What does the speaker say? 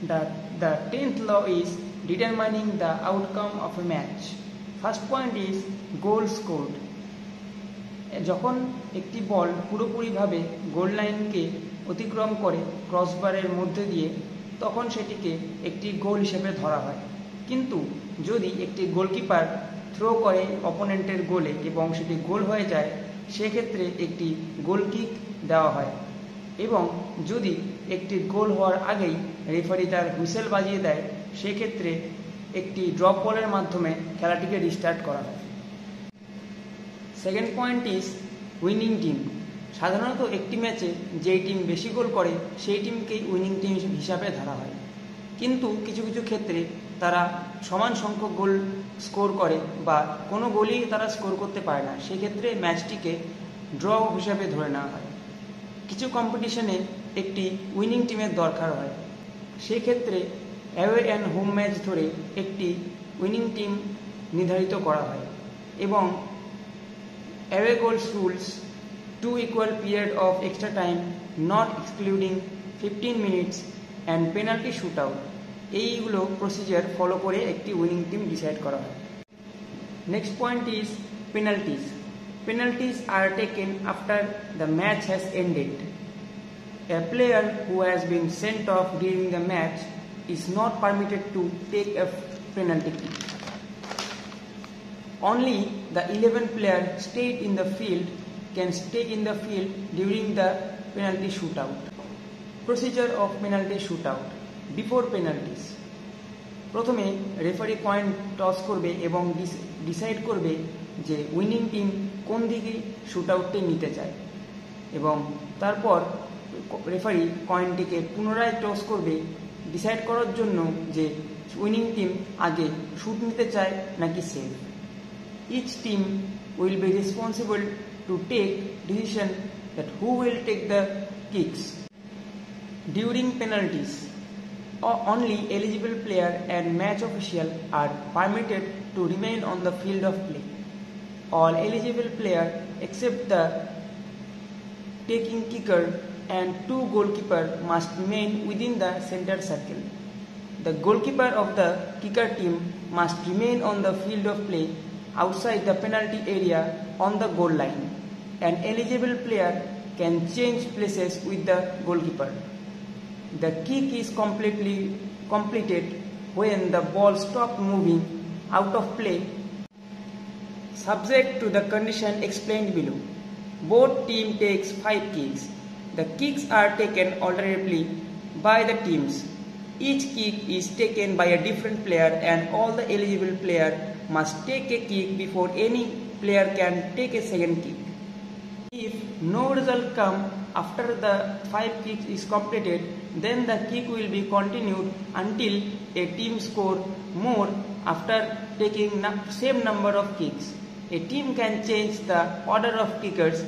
The 10th law is determining the outcome of a match. First point is goal scored. যখন একটি বল পুরোপুরিভাবে গোল লাইনকে অতিক্রম করে ক্রসবারের মধ্যে দিয়ে তখন সেটিকে একটি গোল হিসেবে ধরা হয়। কিন্তু যদি একটি গোলকিপার থ্রো করে অপোনেন্টের গোলে এবং সেটি গোল হয়ে যায় সেক্ষেত্রে একটি গোল কিক দেওয়া হয়। এবং যদি একটি গোল হওয়ার আগেই রেফারি তার হুইসেল বাজিয়ে দেয় সেক্ষেত্রে একটি ড্রপ বলের মাধ্যমে খেলাটিকে রিস্টার্ট করা হয়। Second point is winning team. সাধারণত একটি ম্যাচে যেই টিম বেশি গোল করে সেই টিমকেই উইনিং টিম হিসাবে ধরা হয়। কিন্তু কিছু কিছু ক্ষেত্রে তারা সমান সংখ্যক গোল স্কোর করে বা কোনো গোলই তারা স্কোর করতে পারে না, সেক্ষেত্রে ম্যাচটিকে ড্র হিসাবে ধরে নেওয়া হয়। কিছু কম্পিটিশনে একটি উইনিং টিমের দরকার হয়, সেক্ষেত্রে অ্যাওয়ে অ্যান্ড হোম ম্যাচ ধরে একটি উইনিং টিম নির্ধারিত করা হয় এবং away goals rules 2 equal period of extra time not excluding 15 minutes and penalty shootout এইগুলো প্রসিজার ফলো করে একটি উইনিং টিম ডিসাইড করা হয়। Next point is penalties. Penalties are taken after the match has ended. A player who has been sent off during the match is not permitted to take a penalty kick. Only the 11 players stayed in the field can stay in the field during the penalty shootout. Procedure of penalty shootout. Before penalties, প্রথমে referee coin toss করবে এবং decide করবে যে winning team কোন দিকে shoot আউটটি নিতে চায় এবং তারপর রেফারি কয়েনটিকে পুনরায় টস করবে ডিসাইড করার জন্য যে উইনিং টিম আগে শুট নিতে চায় নাকি save. Each team will be responsible to take decision that who will take the kicks. During penalties, only eligible player and match official are permitted to remain on the field of play. All eligible players except the taking kicker and 2 goalkeepers must remain within the center circle. The goalkeeper of the kicker team must remain on the field of play outside the penalty area on the goal line. An eligible player can change places with the goalkeeper. The kick is completed when the ball stops moving out of play, subject to the condition explained below. Both teams takes 5 kicks. The kicks are taken alternately by the teams. Each kick is taken by a different player and all the eligible players must take a kick before any player can take a second kick. If no result comes after the 5 kicks is completed, then the kick will be continued until a team scores more after taking same number of kicks. A team can change the order of kickers